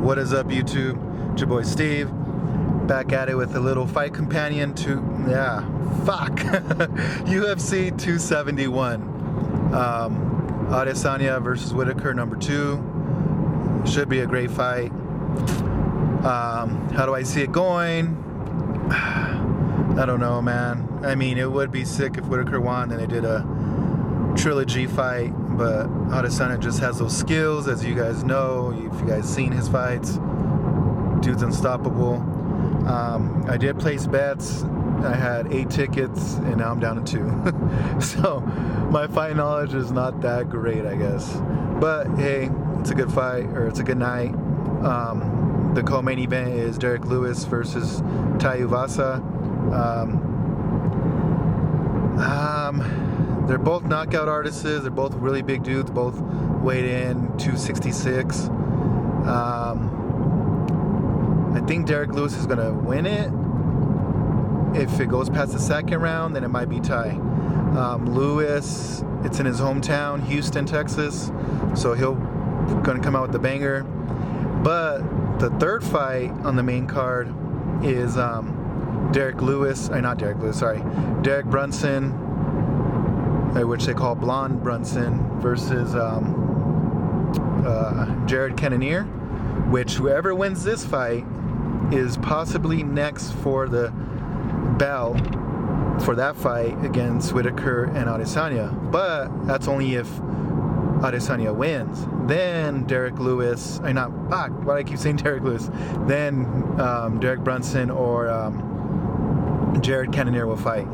What is up, YouTube? It's your boy Steve, back at it with a little fight companion to, UFC 271. Adesanya versus Whitaker, number 2. Should be a great fight. How do I see it going? I don't know, man. I mean, it would be sick if Whitaker won and they did a trilogy fight, but Adesanya just has those skills, as you guys know, if you guys seen his fights. Dude's unstoppable. I did place bets. I had 8 tickets and now I'm down to 2. So my fight knowledge is not that great, I guess, but hey, it's a good fight, or it's a good night. The co-main event is Derek Lewis versus Tayuvasa. They're both knockout artists. They're both really big dudes. Both weighed in 266. I think Derek Lewis is gonna win it. If it goes past the second round, then it might be Ty. Lewis, it's in his hometown, Houston, Texas, so he'll gonna come out with the banger. But the third fight on the main card is Derek Brunson, which they call Blonde Brunson, versus Jared Cannonier, which whoever wins this fight is possibly next for the belt for that fight against Whitaker and Adesanya. But that's only if Adesanya wins. Then Derek Lewis, why do I keep saying Derek Lewis? Then Derek Brunson or Jared Cannonier will fight.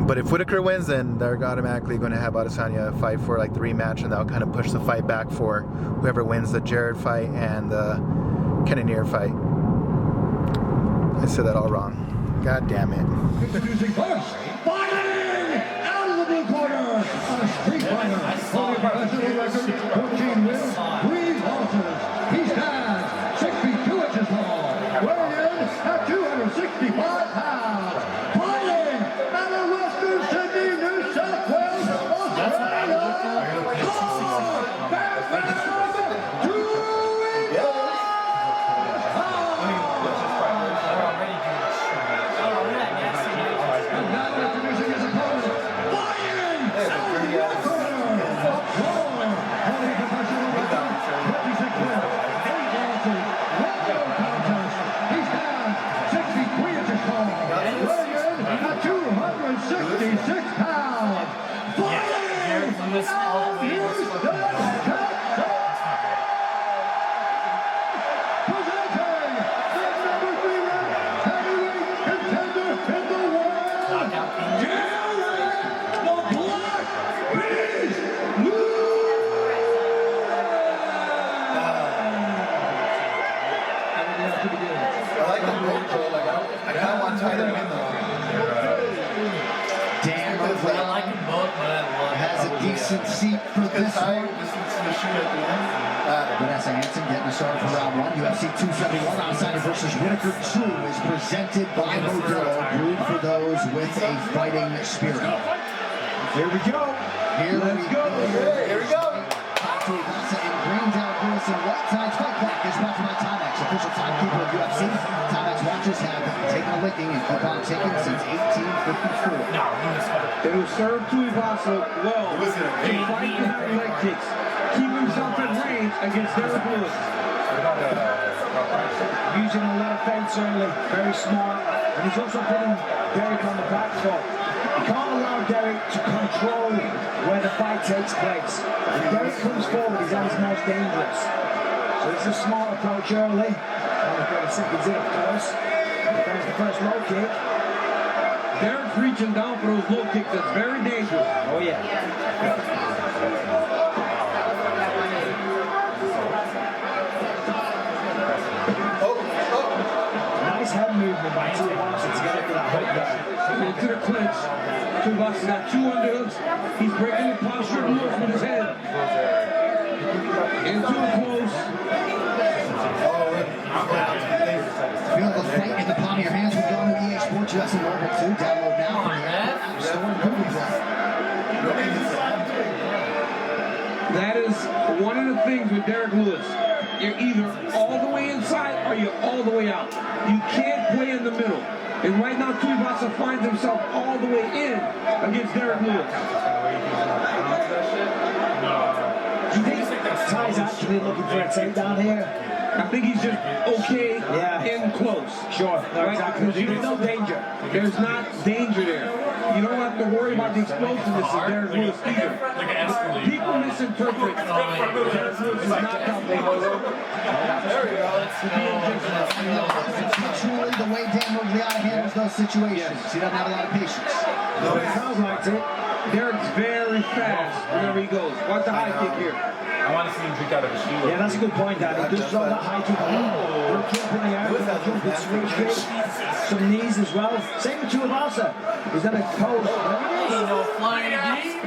But if Whitaker wins, then they're automatically going to have Adesanya fight for like the rematch, and that'll kind of push the fight back for whoever wins the Jared fight and the Cannonier fight. I said that all wrong. God damn it. Introducing first, fighting out of the blue corner, a street fighter, holding professional record, 14 wins, 3 losses. He stands 6 feet 2 inches tall, weighing in at 265 pounds. Fighting out of Western Sydney, New South Wales, Australia. Seat for this one. Vanessa Hansen getting us started for round 1. UFC 271, Adesanya versus Whitaker 2 is presented by Modelo, brewed for those with a fighting spirit. Here we go. Here we go. Tayuvasa in green, Derek Lewis in white. Tonight's fight clock is brought to you by Timex, official timekeeper of UFC. Timex watches have taken a licking and keep on ticking since 1854. It will serve Tayuvasa well to fight without leg kicks. Keep himself at range against Derek Lewis. Using the left fence early, very smart. And he's also putting Derek on the back foot. You can't allow Derek to control where the fight takes place. When Derek comes forward, he's at his most dangerous. So it's a smart approach early. Only 30 seconds in, of course. There's the first low kick. Derek's reaching down for those low kicks. That's very dangerous. Oh, yeah. Nice head movement by Tayuvasa to get into that hook there. Into the clinch. Tayuvasa got 2 underhooks. He's breaking the posture of Lewis with his head. Into the close. Feel the fight in the palm of your hands. We've gone to EA Sports US and Orbit 2. Download now on your app store and Google Play. That is one of the things with Derek Lewis. You're either all the way inside or you're all the way out. You can't play in the middle. And right now, Tayuvasa finds himself all the way in against Derek Lewis. Do you think Ty's actually looking for a takedown here? I think he's just okay in close. Sure, no, Right? exactly. There's no danger. There's not danger there. You don't have to worry about the explosiveness of Derek Lewis either. People misinterpret Derek Lewis' knockout. Truly, the way Dan Miragliotta handles those situations, he doesn't have a lot of patience. No, it sounds like it. Derek's very fast whenever he goes. Watch the high kick here. I want to see him drink out of a shoe. Yeah, that's a good point, Danny. Just throw that high kick. Good jump in the air. Good jump in swing kick. Some knees as well. Same with Tayuvasa. He's done a pose. Flying again.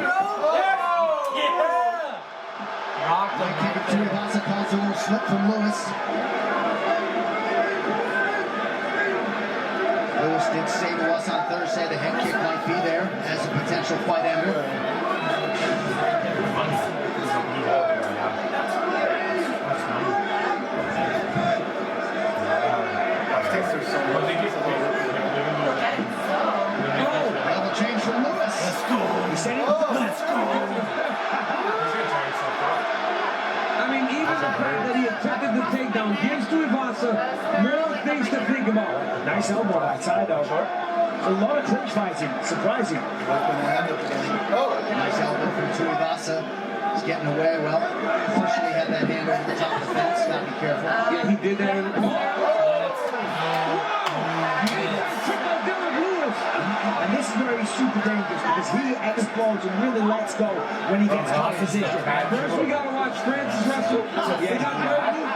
Rocked him. Tayuvasa calls a little slip from Lewis. Lewis did say to us on Thursday the head kick might be there as a potential fight ender. Level change from Lewis. Let's go. He said it. Let's go. I mean, even the fact that he attempted the takedown gives Tayuvasa more things to think about. Nice elbow by Ty, though. A lot of clinch fighting. Surprising. Nice elbow from Tayuvasa. He's getting away well. Partially had that hand over the top of the fence. Gotta be careful. Yeah, he did that. And this is where he's super dangerous because he explodes and really lets go when he gets out of position. First, we gotta watch Francis wrestle. We got Derek Lewis.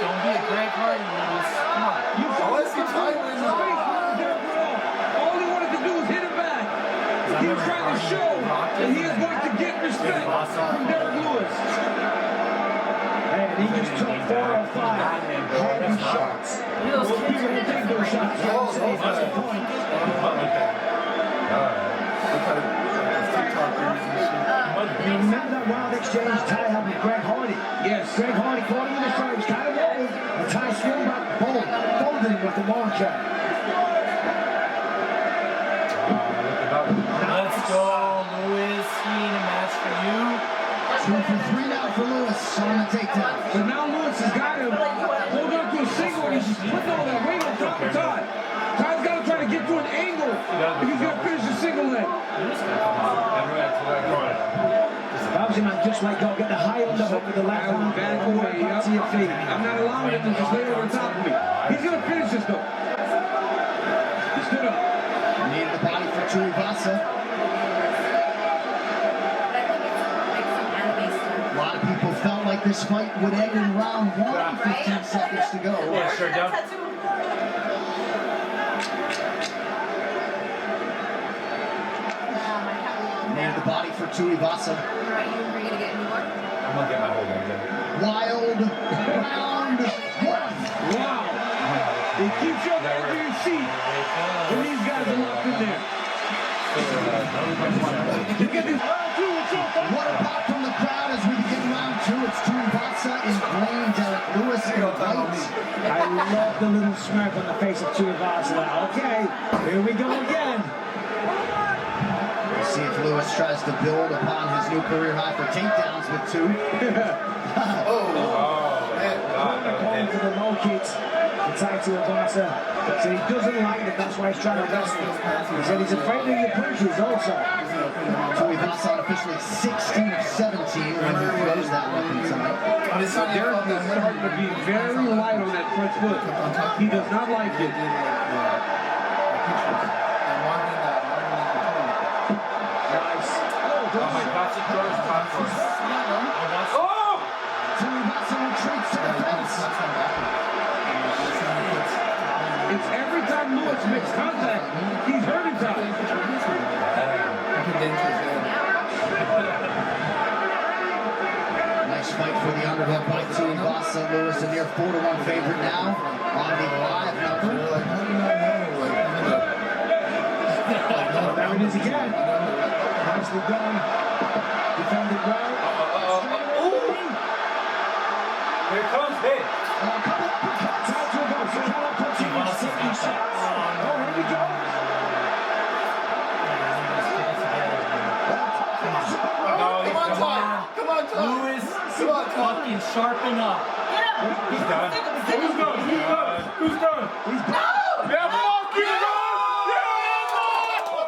Don't be a Greg Hardy, Lewis. Come on. All he wanted to do was hit him back. He was trying to show that he is going to get respect from Derek Lewis. And he just took 4 or 5 heavy shots. Most people don't take those shots. So I'm saying that's the point. Remember that wild exchange Ty had with Greg Hardy? Yes. Greg Hardy caught him in the stripes, kind of rolled, and Ty swung back, folded him with the long shot. Let's go, Lewis. He ain't a match for you. 2 for 3 now for Lewis on the takedown. So now Lewis has got him hold on to a single and he's just putting all that weight on top of Ty. Ty's got to try to get to an angle if he's going to finish the single leg. Bowsy just let go, get the high underhook with the left hand. Back away. Back to your feet. I'm not allowing him to just lay over top of me. He's going to finish this though. He stood up. Needed the body for Tayuvasa. A lot of people felt like this fight would end in round 1, 15 seconds to go. Yeah, sure, down. Needed the body for Tayuvasa. I'm gonna get my whole leg in. Wild round 1. Wow. He keeps you on the edge of your seat when these guys are locked in there. You get this round 2, it's your fault. What a pop from the crowd as we begin round 2. It's Tayuvasa in green, Derek Lewis in white. I love the little smirk on the face of Tayuvasa. Okay, here we go again. We'll see if Lewis tries to build upon his new career high for takedowns with 2. Going for the low kicks. Ty Tayuvasa. So he doesn't like it, that's why he's trying to wrestle. He said he's afraid of your punches also. Tayuvasa officially 16 of 17 when he throws that weapon tonight. Derek is starting to be very light on that front foot. He does not like it. Nice. Oh my gosh, it throws popcorn. Oh! Tayuvasa retreats to the fence. It's every time Lewis makes contact, he's hurting Ty. Nice fight for the underhook by Tayuvasa. Lewis a near 4-1 favorite now on the live number. There it is again. Nicely done. Defended well. Here comes it. Come up and cut. Time to reverse. You cannot continue taking shots. Oh, here we go. Come on, Tom. Lewis, fucking sharpen up. He's done. Who's done? Who's done? He's done. Yeah, fuck you, guys! Yeah,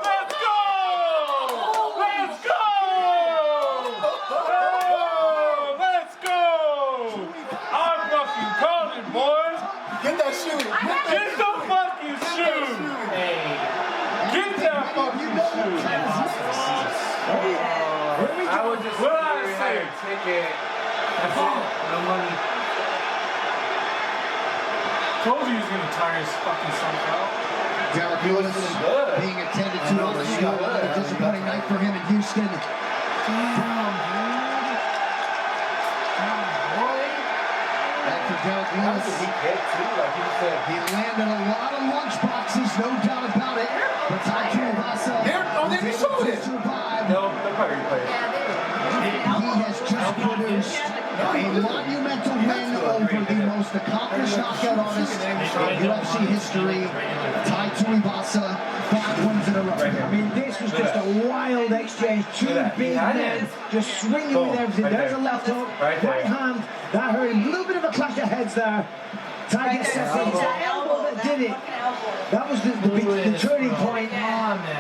let's go! Let's go! Oh, let's go! I'm fucking calling, boys! Get that shoe. Get the fucking shoe! Hey. Get that fucking shoe! I would just What I say? ticket. That's it. No money. Told you he was gonna tire his fucking self out. Derek Lewis being attended to on the show. A disappointing night for him in Houston. And for Derek Lewis, he landed a lot of lunch boxes, no doubt about it. But Tayuvasa they showed it. survived. No, they'll probably replay it. He has just produced a monumental win over the most accomplished knockout artist in UFC history, Tayuvasa, 5 wins in a row. I mean, this was just a wild exchange. Two big men just swinging with everything. There's a left hook, right hand. That hurt him. A little bit of a clash of heads there. Ty gets separated. It's that elbow that did it. That was the turning point.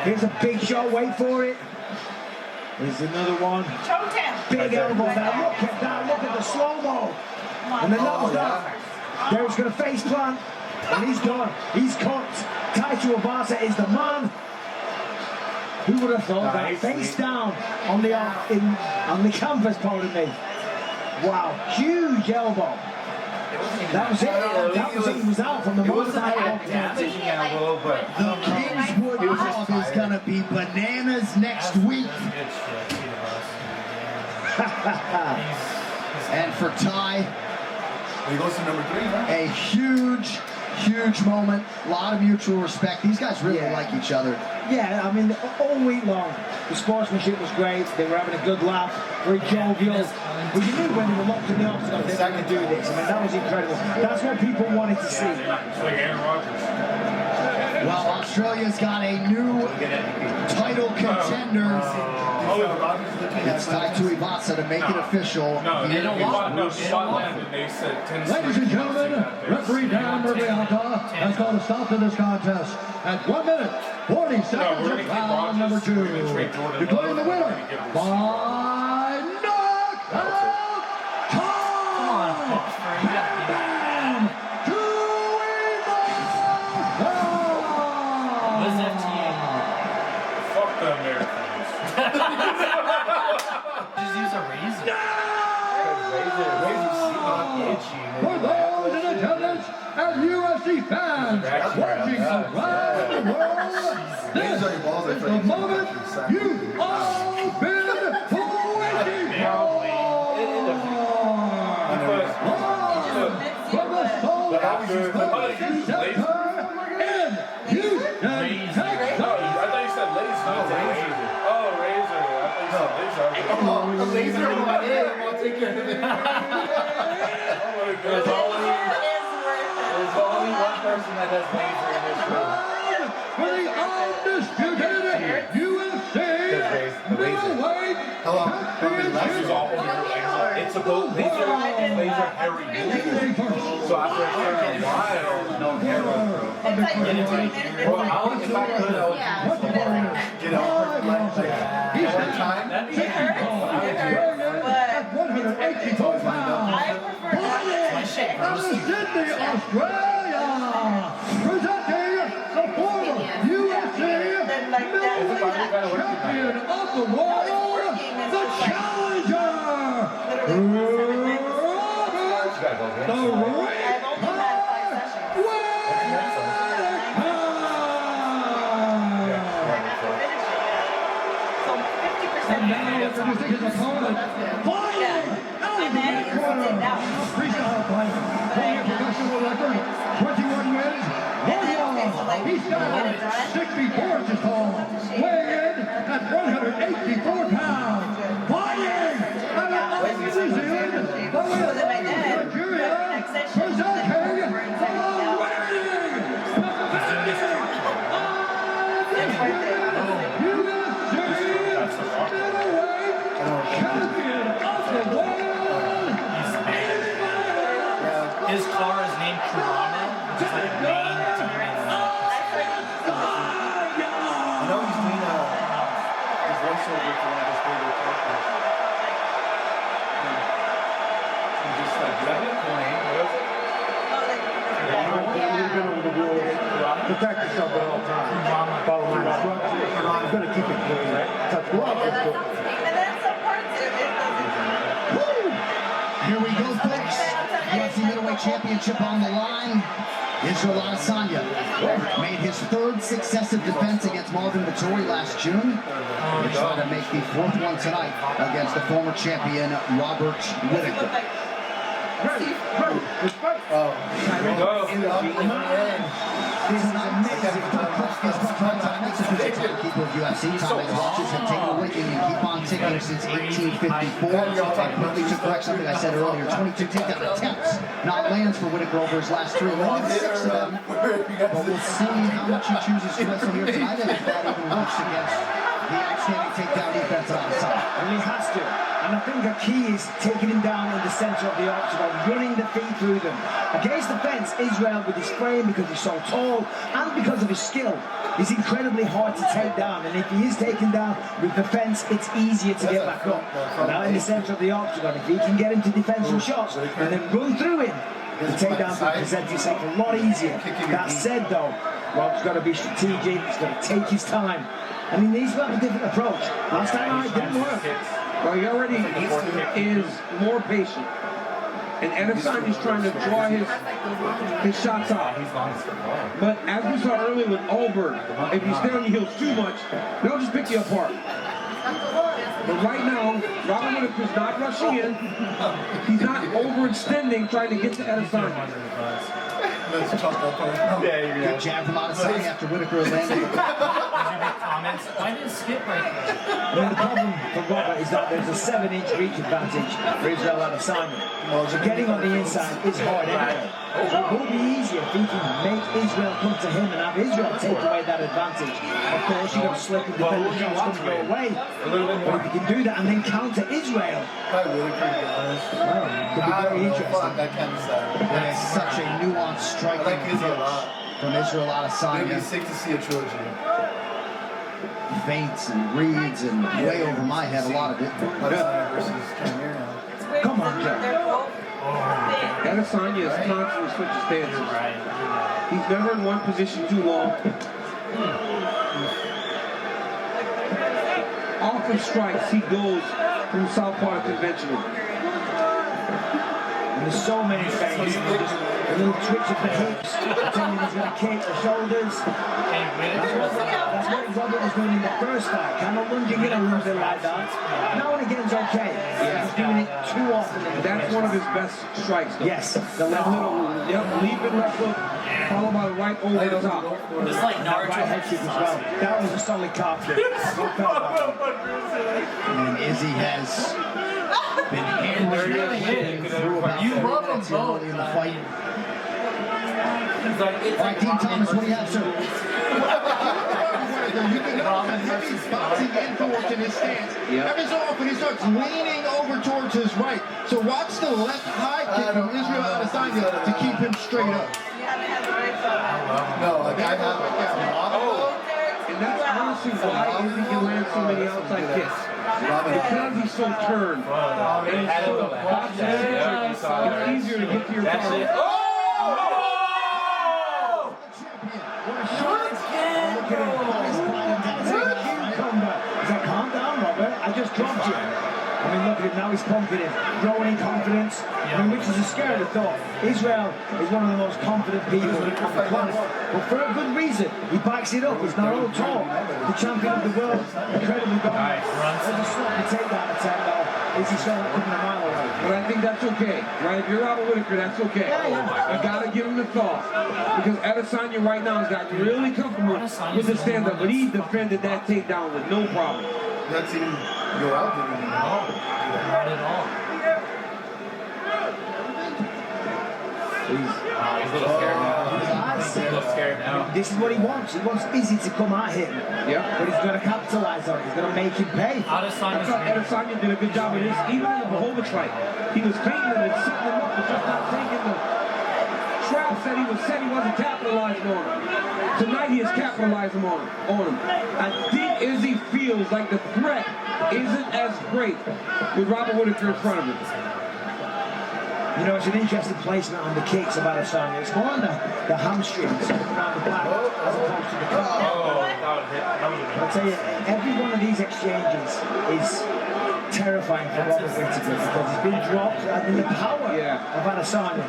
Here's a big shot. Wait for it. There's another one. Big elbow there. Look at that. Look at the slow-mo. And then that was that. Derek's going to face plant. And he's done. He's cooked. Tayuvasa is the man. Who would have thought that? Face down on the canvas, pardon me. Wow. Huge elbow. That was it. That was it. He was out from the moment I walked in. The Kingswood Club is going to be bananas next week. And for Ty, He goes to number 3, huh? a huge moment. A lot of mutual respect. These guys really like each other. Yeah, I mean, all week long, the sportsmanship was great. They were having a good laugh, very jovial. But you knew when they were locked in the octagon, they were going to do this. I mean, that was incredible. That's what people wanted to see. It's like Aaron Rodgers. Well, Australia's got a new title contender. It's Tayuvasa to make it official. They landed. They said 10 Ladies and gentlemen, referee Dan Murrieta has called a stop to this contest at 1 minute, 40 seconds of round number 2. Declaring the winner by knockout time. Fuck the Americans. Just use a razor. For those in attendance and UFC fans watching around the world, this is the moment you've all been waiting for. From the soul of Brunson Center in Houston, Texas. I thought you said laser. Oh, razor. I thought you said laser. A laser on my head. I'm gonna take care of it. There's only one person that does laser in this room. For the undisputed UFC middleweight championship. It's supposed laser Harry used. So after a certain while, no hair will grow. Well, if I could, I would get out He's had time. at 184 pounds. Out of Sydney, Australia, presenting the former UFC middleweight champion of the world, the challenger, Robert the Ring And now introducing his opponent, fighting out of the red corner, freestyle fighter, holding a professional record, 21 wins, 1 loss. He stands 64 inches tall, weighing just like a main demon. I know he's doing his voiceover for one of his favorite characters. He just like that point. Protect yourself at all times. Follow my instructions. I'm going to keep it clean. Touch blood. Let's go. Here we go, folks. UFC middleweight championship on the line. Israel Adesanya made his third successive defense against Marvin Vettori last June. He's trying to make the fourth one tonight against the former champion Robert Whittaker. This is amazing. Timekeeper of UFC. Time watches have taken a licking and keep on ticking since 1854. And quickly to correct something I said earlier, 22 takedown attempts, not lands for Whittaker over his last three. Only 6 of them. But we'll see how much he chooses to wrestle here tonight and if that even works against the outstanding takedown defense on the side. And he has to. And I think the key is taking him down in the center of the octagon, running the feet through them. Against the fence, Israel, with his frame, because he's so tall, and because of his skill, is incredibly hard to take down. And if he is taken down with the fence, it's easier to get back up. Now in the center of the octagon, if he can get him to defend some shots and then run through him, the takedown can present himself a lot easier. That said, though, Rob's got to be strategic. He's got to take his time. And he needs to have a different approach. Last time it didn't work. Well, he already is more patient. And Adesanya's trying to draw his shots out. But as we saw earlier with Allberg, if you stay on your heels too much, they'll just pick you apart. But right now, Robert Whittaker's not rushing in. He's not overextending, trying to get to Adesanya. Good jab from Adesanya after Whittaker landed. Comments. Why did it skip right there? I mean, the problem for Robert is that there's a 7-inch reach advantage for Israel Adesanya. So getting on the inside is hard anyway. So it will be easier if he can make Israel come to him and have Israel take away that advantage. Of course, you've got to slip and defend the shots going to go away. But if you can do that and then counter Israel, Probably Whittaker, to be honest. well, it could be very interesting. That kind of side. It's such a nuanced striking I like his a approach lot. from Israel It'd be Adesanya. sick to see a trilogy. Feints and reads and way over my head a lot of it. Adesanya versus Camille now. Come on, Joe. Adesanya is constantly switching stances. He's never in one position too long. Off of strikes, he goes from southpaw to conventional. And there's so many things. Just a little twitch of the hips, pretending he's going to kick the shoulders. That's what Robert was doing in the first fight. Kind of lunging in a little bit like that. Now and again's okay. He's doing it too often. That's one of his best strikes, though. Yes, the That left hook. little leaping left hook, followed by the right over the top. It's like And that right Naruto. head kick as well. That was a solid calf kick. And Izzy has been hammering through about You 30 love them minutes here both. early in the fight. It's like, it's All right, Dean Thomas, what do you have, sir? You can notice the heavy boxing influence in his stance. Yeah. Every so often he starts leaning over towards his right. So watch the left high kick from Israel Adesanya to keep him straight up. No, like I have it. And that's honestly why Izzy can land so many outside kicks. Because he's so turned. And he's so box-centric, it's easier to get to your opponent. Calm down, Robert. I just dropped you. I mean, look at him now. He's confident, growing in confidence. I mean, which is a scary thought. Israel is one of the most confident people on the planet, but for a good reason. He backs it up. He's not all tall. The champion of the world, incredibly dominant. There's a sloppy takedown attempt, though. Izzy saw that coming a mile away. But I think that's okay, right? If you're Robert Whittaker, that's okay. You gotta give him the thought. Because Adesanya right now has gotten really comfortable with the stand-up, but he defended that takedown with no problem. That's even go out there. Not at all. He's a little scared now. He's a little scared now. This is what he wants. He wants Izzy to come at him. Yeah. But he's going to capitalize on it. He's going to make him pay. I thought Adesanya did a good job of this. Even in the Bohovic fight, he was feinting and setting him up, but just not taking the traps that he was set, he wasn't capitalizing on them. Tonight he is capitalizing on them. I think Izzy feels like the threat isn't as great with Robert Whittaker in front of him. You know, it's an interesting placement on the kicks of Adesanya. It's more on the hamstrings around the back as opposed to the calf. I'll tell you, every one of these exchanges is terrifying for Robert Whittaker because he's been dropped, and the power of Adesanya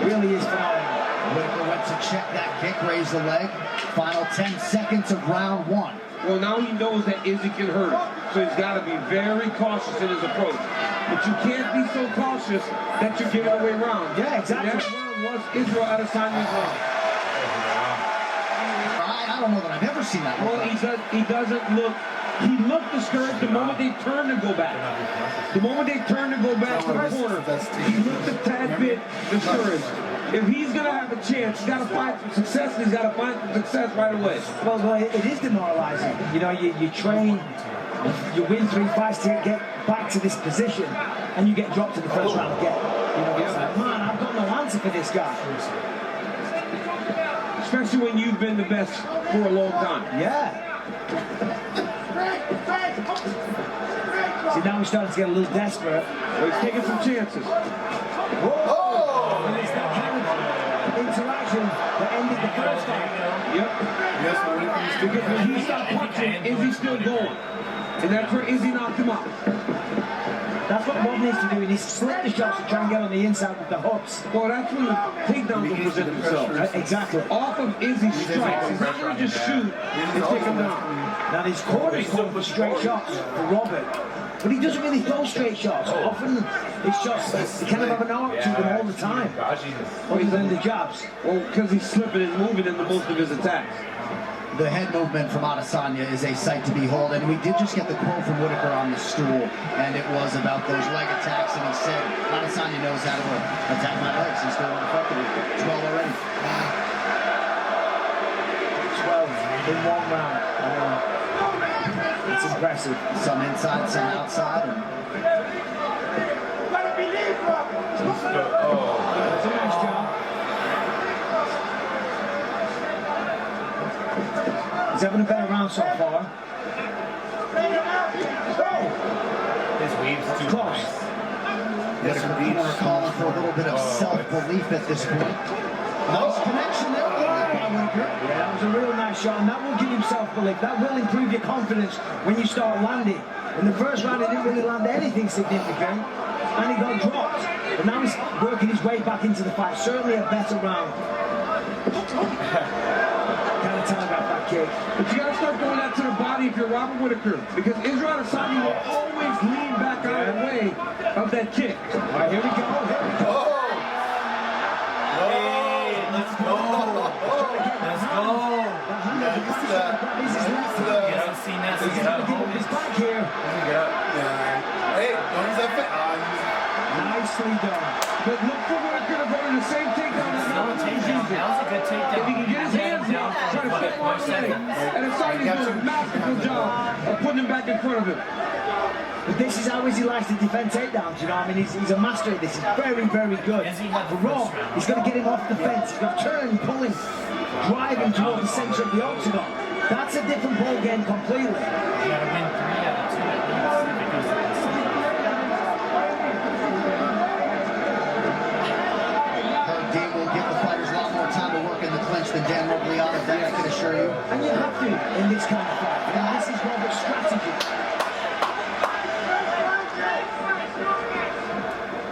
really is phenomenal. Whittaker went to check that kick, raise the leg. Final 10 seconds of round 1. Well, now he knows that Izzy can hurt him, so he's got to be very cautious in his approach. But you can't be so cautious that you're giving away rounds. Yeah, exactly. That round was Israel Adesanya's round. I don't know that I've ever seen that. Well, he doesn't look. He looked discouraged the moment they turned to go back. The moment they turned to go back to the corner, he looked a tad bit discouraged. If he's going to have a chance, he's got to find some success, and he's got to find some success right away. Well, it is demoralizing. You know, you train, you win 3 fights to get back to this position, and you get dropped in the first round again. You know, it's like, man, I've got no answer for this guy. Especially when you've been the best for a long time. Yeah. See, now we're starting to get a little desperate. Well, he's taking some chances. Whoa! And it's that kind of interaction that ended the first fight. Yep. Because when he stopped punching, Izzy's still going. And that's where Izzy knocked him out. That's what Bob needs to do. He needs to slip the shots to try and get on the inside with the hooks. Well, that's when the takedowns will present themselves. Exactly. Off of Izzy's strikes. He's not going to just shoot and take him down. Now his corner's calling for straight shots for Robert. But he doesn't really throw straight shots. Often his shots, he kind of have an arc to them all the time. Other than the jabs. Well, because he's slipping and moving into most of his attacks. The head movement from Adesanya is a sight to behold, and we did just get the quote from Whittaker on the stool, and it was about those leg attacks, and he said, Adesanya knows how to attack my legs. He's doing effectively. 12 already. 12 in 1 round. It's impressive. Some inside, some outside. And It's a nice job. He's having a better round so far. His wave's too Close. Whittaker corner calling for a little bit of self-belief at this point. Nice connection there by Whittaker. Yeah, that was a real nice shot, and that will give him self-belief. That will improve your confidence when you start landing. In the first round, he didn't really land anything significant, and he got dropped. But now he's working his way back into the fight. Certainly a better round. Kind of telegraph that kick. But you got to start doing that to the body if you're Robert Whittaker. Because Israel Adesanya will always lean back out of the way of that kick. All right, here we go. Here we go. Let's go. Let's go. This is left. You haven't seen that since He's going to give him his back here. Get up. Hey, don't use that fit. Nicely done. But look for Whittaker to go to the same takedown as No takedown. That was a good takedown. If he can get his hands down, try to flip on his leg. And Adesanya's doing a masterful job of putting him back in front of him. But this is how Izzy likes to defend takedowns, you know what I mean? He's a master at this. He's very, very good. For Rob, he's got to get him off the fence. He's got to turn, pull him, drive him toward the center of the octagon. That's a different ball game completely. You gotta win 3 out of 2 at least if it goes to the side. Herb Dean will give the fighters a lot more time to work in the clinch than Dan Morgliano, that I can assure you. And you have to in this kind of fight. And this is Robert's strategy.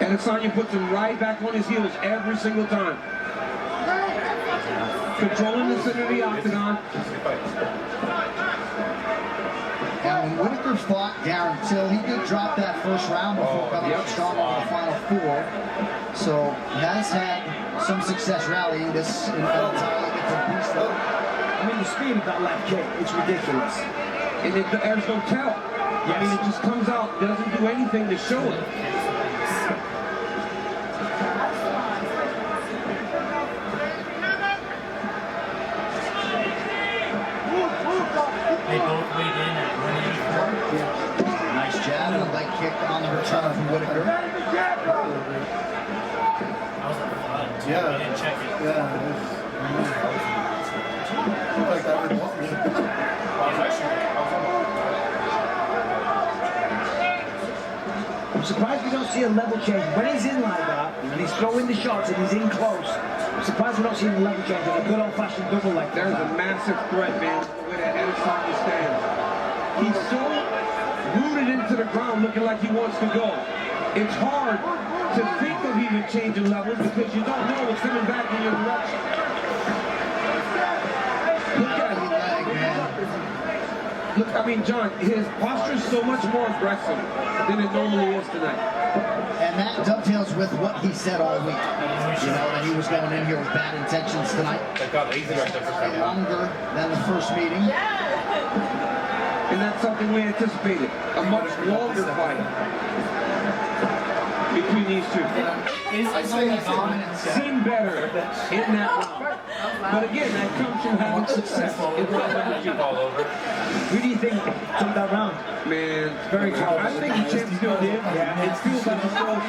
And Adesanya puts him right back on his heels every single time. Controlling the center of the octagon. And when Whittaker fought Darren Till, he did drop that first round before coming up strong on the final 4. So has had some success rallying this in an entirely different beast. I mean, the speed of that left kick, it's ridiculous. And there's no tell. I mean, it just comes out, doesn't do anything to show it. They both weighed in at 184. Nice jab and a leg kick on the return from Whittaker. That was a fun, too. Yeah. We didn't check it. Yeah. Like that remote. I'm surprised we don't see a level change. When he's in like that, and he's throwing the shots and he's in close, I'm surprised we're not seeing a level change. It's a good old-fashioned double like There's that. a massive threat, man, the way that Adesanya stands. He's so rooted into the ground looking like he wants to go. It's hard to think of even changing levels because you don't know what's coming back in your direction. Look at him. Look, I mean, John, his posture is so much more aggressive than it normally is tonight. And that dovetails with what he said all week. You know, that he was going in here with bad intentions tonight. They got lazy right there for a second. Longer than the first meeting. And that's something we anticipated. A much longer fight between these two. Seemed better in that round. But again, that comes from having success. All over. Who do you think took that round? Man, it's very close. I think the champ still did. Yeah. It feels like it's still one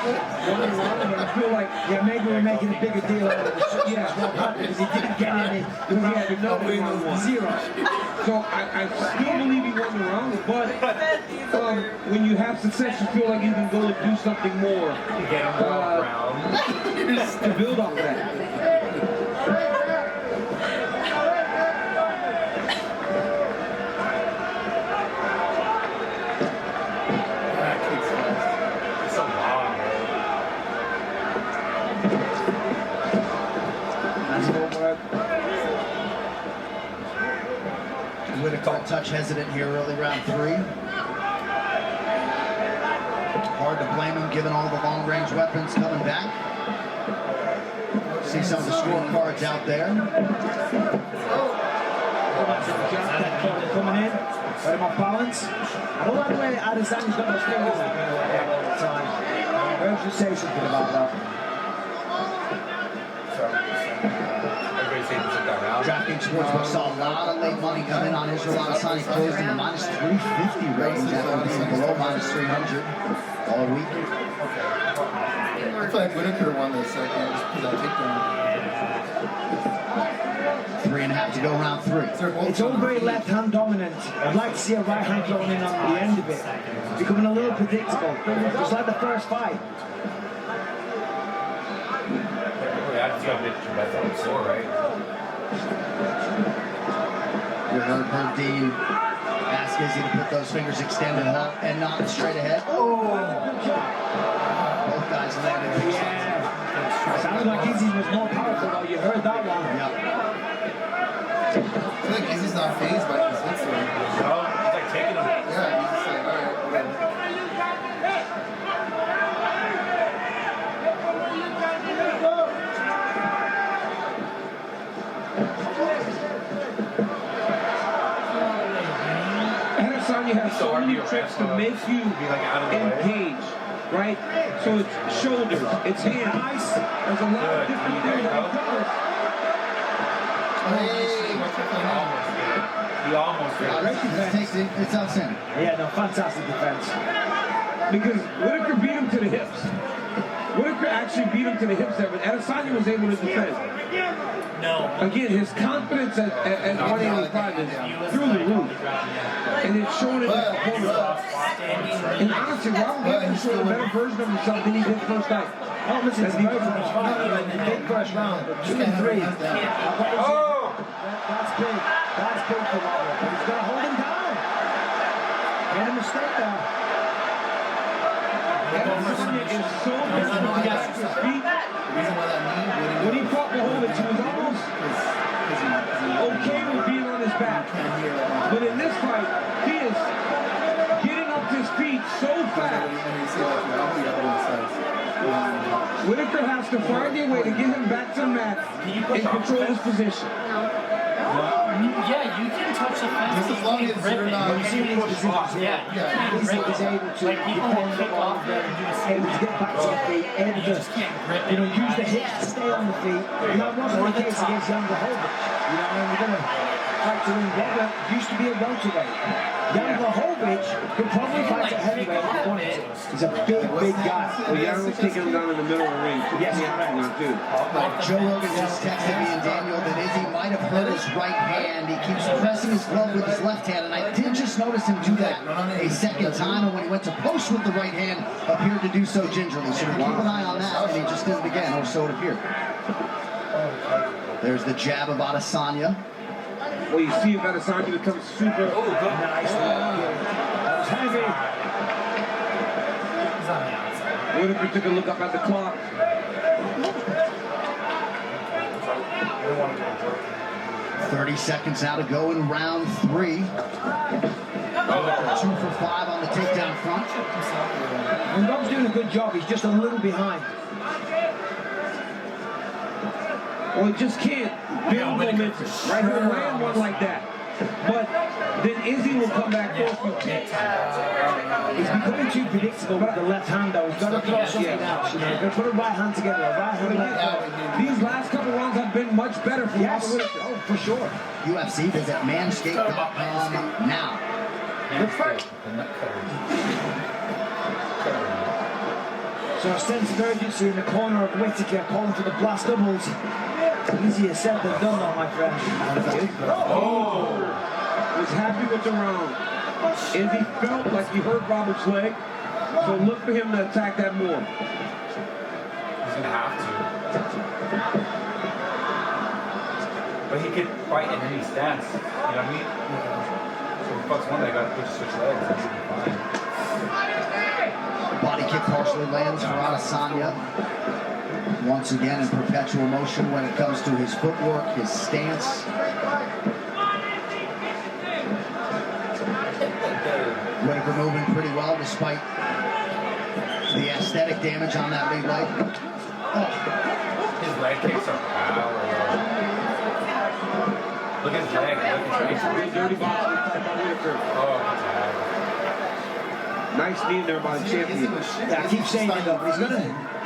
round, but I feel like Yeah, maybe we're making a bigger deal out of it. Yeah, because he didn't get any. he had no round one. Zero. So I still believe he won the round, but when you have success, you feel like you can go and do something more to build off of that. It's so long, man. Whitaker a touch hesitant here early round 3. Hard to blame him given all the long-range weapons coming back. See some of the scorecards out there. Coming in, got him off balance. I don't like the way Adesanya's got those fingers like all the time. Perhaps you say something about that. Everybody saying he took that round. DraftKings Sportsbook saw a lot of late money come in on Israel Adesanya, closed in the minus 350 range after being below minus 300 all week. I feel like Whitaker won the second just because that takedown. 3.5 to go, round 3. It's all very left-hand dominant. I'd like to see a right hand going in on the end of it. It's becoming a little predictable. Just like the first fight. I just got a bit too bad on the floor, right? You heard Dean ask Izzy to put those fingers extended up and not straight ahead. Oh! Both guys landed. Yeah. Sounded like Izzy was more powerful though. You heard that one. Yep. I feel like Izzy's not fazed by his hits though. No, he's like taking them. Yeah, he's just like, alright, whatever. Adesanya has so many tricks to make you engage, right? So it's shoulders, it's hands. There's a lot of different things that he does. He almost did. It's outstanding. Yeah, no, fantastic defense. Because Whitaker beat him to the hips. Whitaker actually beat him to the hips there, but Adesanya was able to defend. No. Again, his confidence at 185 is through the roof. And it's shown in his performance. And honestly, Robert Whitaker showed a better version of himself than he did first night. Oh, listen, it's a very first fight. The big first round, but 2 and 3. Oh! That's big. That's big for Robert. But he's got to hold him down. Made a mistake there. Adesanya is so difficult to get to his feet. When he fought Mahomet, he was almost okay with being on his back. But in this fight, he is getting up to his feet so fast. Whitaker has to find a way to get him back to the mat and control his position. Yeah, you can touch the fence. Just as long as you're not- You can push off. Yeah, you can't He's grip able to like people will kick off there and do the same able to get back to the feet, able You to just can't grip it. use the hips to stay on the feet. And that wasn't the case against Younger Holbert. You know, and we're gonna fighter in Robert used to be a welterweight. Jan Blachowicz could probably fight at heavyweight if he wanted to. He's a big guy. Well, Jan was taking him down in the middle of the ring. Yes, yeah, not too. Joe Rogan just texted me and Daniel that Izzy might have hurt his right hand. He keeps pressing his glove with his left hand, and I did just notice him do that a second time, and when he went to post with the right hand, appeared to do so gingerly. So keep an eye on that, and he just did it again, or so it appeared. There's the jab of Adesanya. Well, you see if Adesanya becomes super. Oh, good. Nice. That was heavy. He's on the outside. Whitaker took a look up at the clock. 30 seconds now to go in round 3. 2 for 5 on the takedown front. And Rob's doing a good job. He's just a little behind. Well, he just can't build momentum, right? He'll land one like that. But then Izzy will come back for a few kicks. He's becoming too predictable with the left hand, though. He's got to throw something else. You know, he's got to put a right hand together, a right hand, left hand. These last couple rounds have been much better for Yes. Robert Whitaker. Oh, for sure. UFC, visit manscaped.com now. So a sense of urgency in the corner of Whitaker, calling for the blast doubles. Easier said than done, though, my friend. Oh! Was happy with the round. Izzy felt like he hurt Robert's leg, so look for him to attack that more. He's gonna have to. But he could fight in any stance. You know what I mean? So if he fucks one, they gotta switch legs. That should be fine. Body kick partially lands for Adesanya. Once again in perpetual motion when it comes to his footwork, his stance. Whitaker moving pretty well despite the aesthetic damage on that lead leg. Oh. His leg kicks are power. Look at his leg. Look at his leg. Dirty boxing type of Whitaker. Oh, nice knee there by the champion. Yeah, I keep saying it, though. He's going to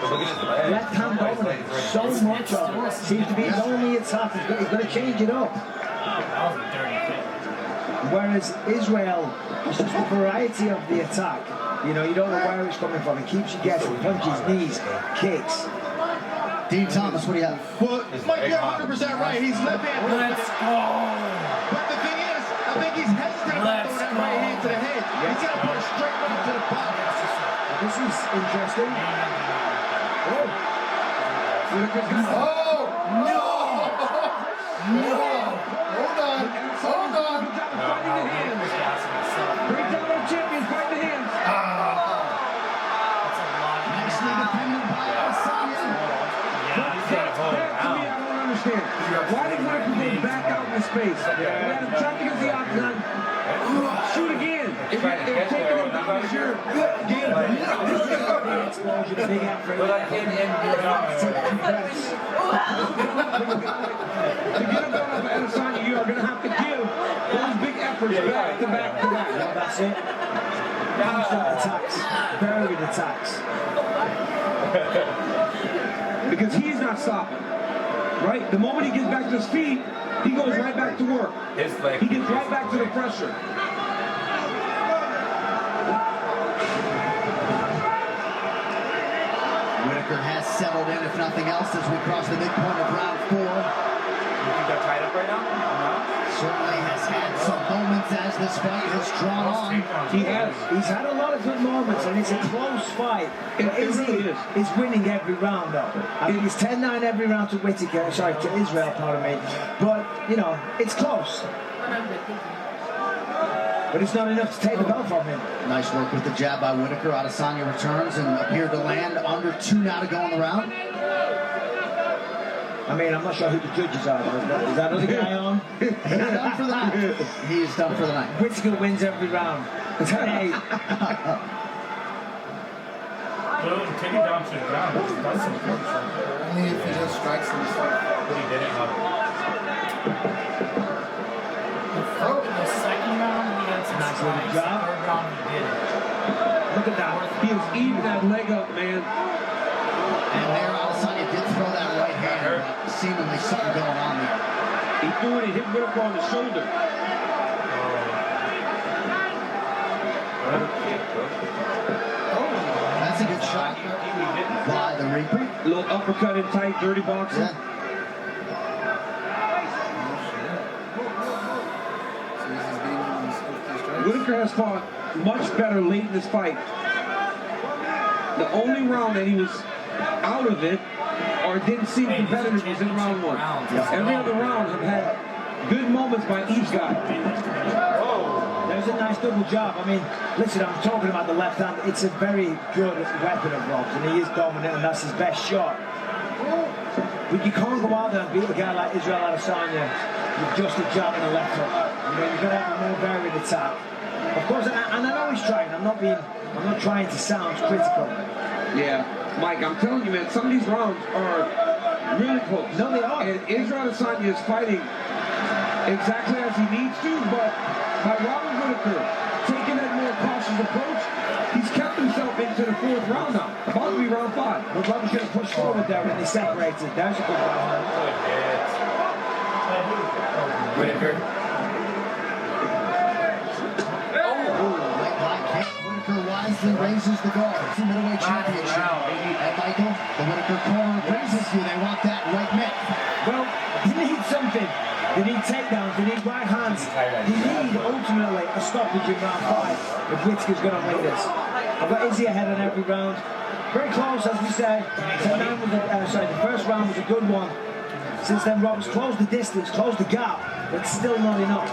look at his leg. left hand dominate so much of it. Seems to be his only attack. He's going to change it up. That was a dirty kick. Whereas Israel, it's just the variety of the attack. You know, you don't know where it's coming from. It keeps you guessing. Punches, knees, kicks. Dean Thomas, what do you have? Well, Mike, you're 100% right. He's left-handed. Let's go. But the thing is, I think he's hesitant about throwing that right hand to the head. He's got to put a straight right to the body. This is interesting. Oh. Oh, no! No! Hold on. Hold on. Great job on champions, fight the hands. Nicely defended by Adesanya. That to me, I don't understand. Why did Whitaker go back out in the space? He had him trapped against the octagon. Shoot again. If you're taking him down, it's your good game. Explosion, big effort. But I can't end your To get him down off Adesanya, you are going to have to give those big efforts back to back to back. Yeah, that's it. Constant attacks. Very good attacks. Because he's not stopping. Right? The moment he gets back to his feet, he goes right back to work. His leg. He gets right back to the pressure. Whitaker has settled in, if nothing else, as we cross the midpoint of round 4. You think they're tied up right now? Certainly has had some moments as this fight has drawn on. He has. He's had a lot of good moments, and it's a close fight. It really is. He's winning every round, though. I mean, it's 10-9 every round to Whitaker, sorry, to Israel, pardon me. But, you know, it's close. But it's not enough to take the belt from him. Nice work with the jab by Whitaker. Adesanya returns and appeared to land under 2 now to go in the round. I mean, I'm not sure who the judges are, though. Is that other guy on? He's done for the night. He is done for the night. Whitaker wins every round. 10-8. Boom, take it down to the ground. That's important. Only if he just strikes him. But he didn't. The second round, he had some Nice little strikes. job. The third round, he did it. Look at that. He was eating that leg up, man. And there, Adesanya did throw that right hand, but seemingly something going on there. He threw it and hit Whitaker on the shoulder. That's a good shot by the Reaper. A little uppercut in tight, dirty boxing. Yeah. Whitaker has fought much better late in this fight. The only round that he was out of it or didn't seem competitive was in round one. Every other round have had good moments by each guy. There's a nice double jab. I mean, listen, I'm talking about the left hand. It's a very good weapon of Rob's, and he is dominant, and that's his best shot. But you can't go out there and beat a guy like Israel Adesanya with just a jab and a left hook. You know, you've got to have a more varied attack. Of course, and I know he's trying. I'm not trying to sound critical. Yeah, Mike, I'm telling you, man, some of these rounds are really close. No, they are. And Israel Adesanya is fighting exactly as he needs to, but by Robert Whitaker taking that more cautious approach, he's kept himself into the fourth round now. About to be round 5. But Robert's going to push forward there when they separated. There's a good round. Whitaker. Whitaker wisely raises the guard. It's the middleweight championship. And Michael, the Whitaker corner raises you. They want that right mitt. Well, they need something. They need takedowns. They need right hands. They need, ultimately, a stoppage in round 5 if Whitaker's going to win this. I've got Izzy ahead on every round. Very close, as we said. The first round was a good one. Since then, Roberts closed the distance, closed the gap, but still not enough.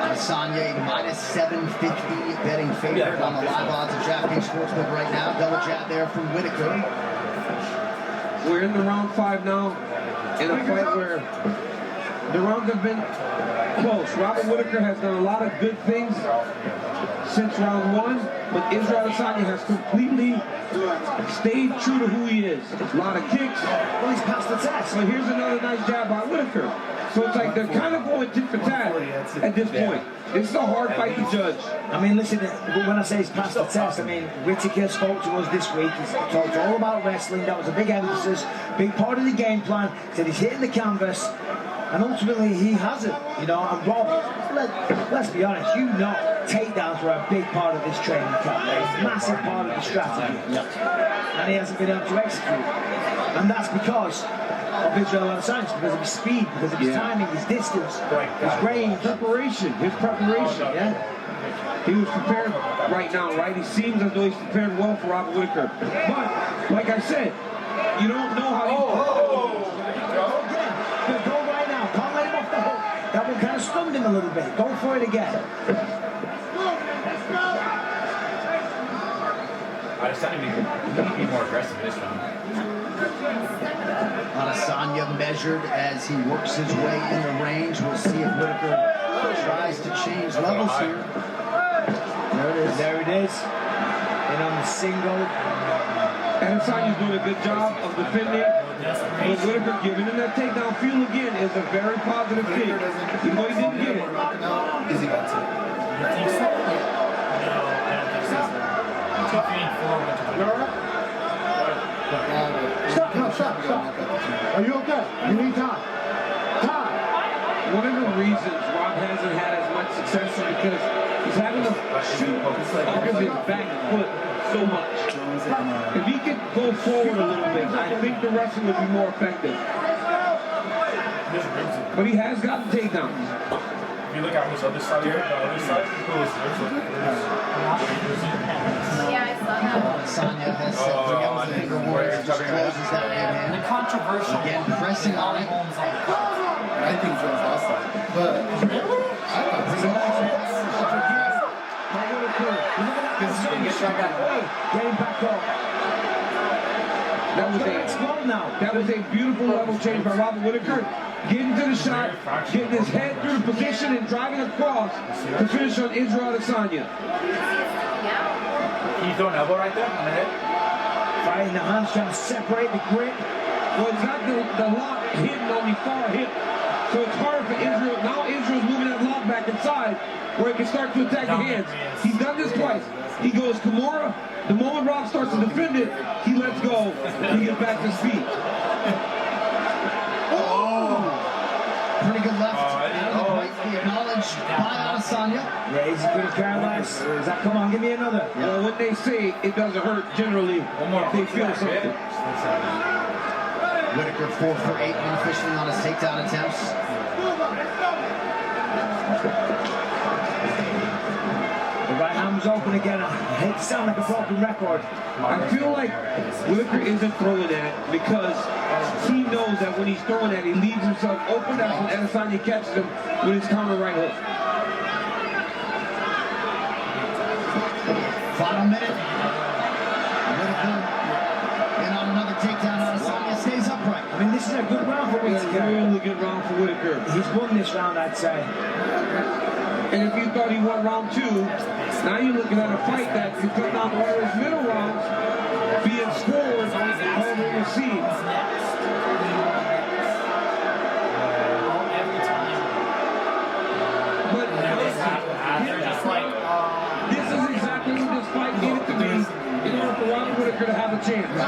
Adesanya minus 750 betting favorite on the live odds of DraftKings Sportsbook right now. Double jab there from Whitaker. We're in the round 5 now, in a fight where the rounds have been close. Robert Whitaker has done a lot of good things since round 1, but Israel Adesanya has completely stayed true to who he is. A lot of kicks. Well, he's passed the test. But here's another nice jab by Whitaker. So it's like they're kind of going tit for tat at this point. This is a hard fight to judge. I mean, listen, when I say he's passed the test, I mean, Whitaker spoke to us this week. He's talked all about wrestling. That was a big emphasis, big part of the game plan. He said he's hitting the canvas, and ultimately he has it. You know, and Rob, let's be honest, you know, takedowns were a big part of this training camp. A massive part of the strategy. And he hasn't been able to execute. And that's because of Israel Adesanya, because of his speed, because of his timing, his distance, his range, his preparation, yeah? He was prepared right now, right? He seems as though he's prepared well for Robert Whitaker. But, like I said, you don't know how Go right now. Can't let him off the hook. That one kind of stunned him a little bit. Go for it again. I just thought he'd be more aggressive this round. Adesanya measured as he works his way in the range. We'll see if Whitaker tries to change levels here. There it is. There it is. And on the single. Adesanya's doing a good job of defending. But Whitaker giving him that takedown feel again is a very positive thing. Even though he didn't get it. Izzy got it. You think so? No, I don't think so. Top 4 Stop. Are you okay? You need time. One of the reasons Rob hasn't had as much success is because he's having to shoot off of his back foot so much. If he could go forward a little bit, I think the wrestling would be more effective. But he has gotten takedowns. If you look at his other side, who was Yeah, I saw that. Adesanya has set the finger warrior, just closes that right hand. The controversial. Again, pressing on it. I think Jones lost that. But really? I thought Getting back up. That was a beautiful level change by Robert Whitaker. Getting to the shot, getting his head through the position and driving across to finish on Israel Adesanya. Can you throw an elbow right there on the head? Fighting the hands, trying to separate the grip. Well, it's got the lock hidden on the far hip. So it's hard for Israel. Now Israel's moving that lock back inside where he can start to attack the hands. He's done this twice. He goes Kimura, The moment Rob starts to defend it, he lets go and he gets back to his feet. Pretty good left. Right, he acknowledged by Adesanya. Yeah, he's pretty careless. He's like, come on, give me another. Yeah. Well, when they say it doesn't hurt, generally, they feel something. Whitaker 4 for 8 unofficially on his takedown attempts. The right hand was open again. I hate to sound like a broken record. I feel like Whitaker isn't throwing at it because he knows that when he's throwing at it, he leaves himself open. That's when Adesanya catches him with his counter right hook. Final minute. Whitaker in on another takedown. Adesanya stays upright. I mean, this is a good round for It's a Whitaker. really good round for Whitaker. He's won this round, I'd say. And if you thought he won round 2, now you're looking at a fight that could come down to one of his middle rounds, being scored however you see. But this is exactly what this fight needed to be in order for Robert Whitaker to have a chance. 100%.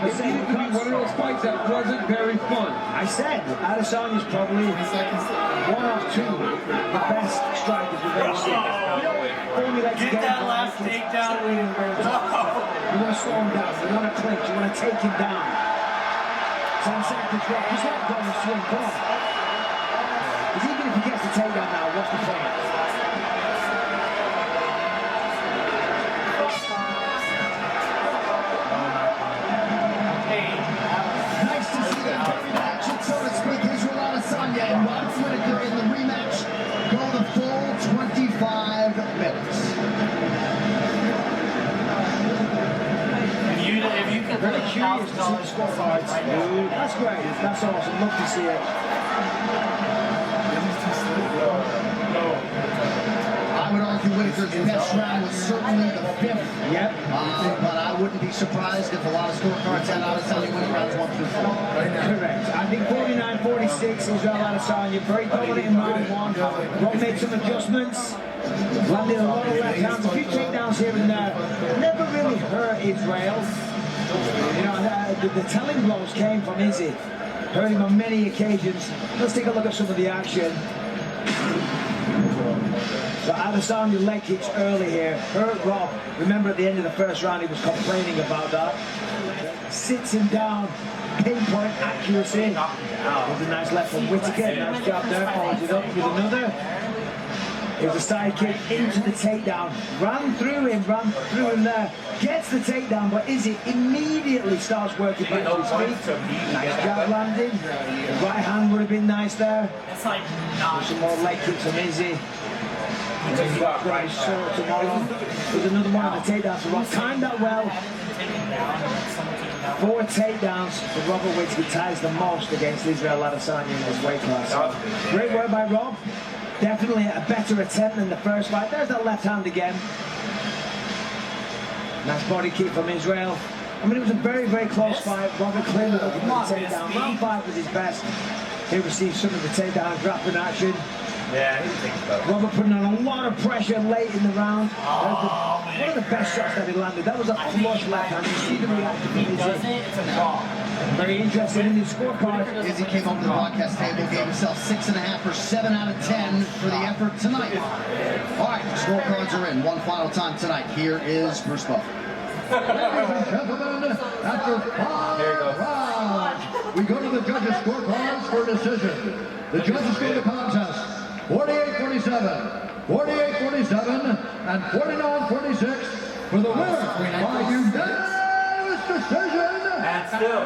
It needed to be one of those fights that wasn't very fun. I said, Adesanya's probably one of two the best strikers we've ever seen. Get that last takedown. You want to slow him down, you want to clinch, you want to take him down. 10 seconds left, just let him go and swing, come on. Because even if he gets the takedown now, what's the point? Nice to see that rematch, so to speak. Israel Adesanya and Robert Whitaker in the rematch go the full 25 minutes. If you could Very put curious to see the $1,000 scorecards. right now. That's great, that's awesome, love to see it. I would argue Whitaker's best round was certainly the 5th. Yep. But I wouldn't be surprised if a lot of scorecards had Adesanya winning rounds 1 through 4. Correct. I think 49-46 Israel Adesanya, very dominant in round 1. Rob made some adjustments, landed a lot of left hands, a few takedowns here and there. Never really hurt Israel. You know, the telling blows came from Izzy. Hurt him on many occasions. Let's take a look at some of the action. So Adesanya leg kicks early here. Hurt Rob. Remember at the end of the first round he was complaining about that. Sits him down. Pinpoint accuracy. There's a nice left from Whitaker. Nice job there. Follows it up with another. There's a side kick into the takedown. Ran through him there. Gets the takedown, but Izzy immediately starts working back to his feet. Nice jab landing. The right hand would have been nice there. It's like not. Some more leg kicks from Izzy. He's got right short tomorrow. There's another one on the takedowns. So Rob timed that well. 4 takedowns for Robert Whitaker, ties the most against Israel Adesanya in this weight class. Great work by Rob. Definitely a better attempt than the first fight. There's that left hand again. Nice body kick from Israel. I mean, it was a very, very close fight. Robert clearly looking for the takedown. Round 5 was his best. He received some of the takedown grappling action. Yeah, he thinks about it. Robert putting on a lot of pressure late in the round. One of the best shots that he landed. That was a flush left hand. You see the reaction from Izzy. It's a draw. Very interested in his scorecard. Izzy came up to the broadcast table, gave himself 6.5 or 7 out of 10 for the effort tonight. All right, scorecards are in. One final time tonight. Here is Bruce Buffer. Ladies and gentlemen, after 5 rounds, we go to the judges' scorecards for decision. The judges score the contest 48-47, 48-47, and 49-46 for the winner by unanimous decision. And still.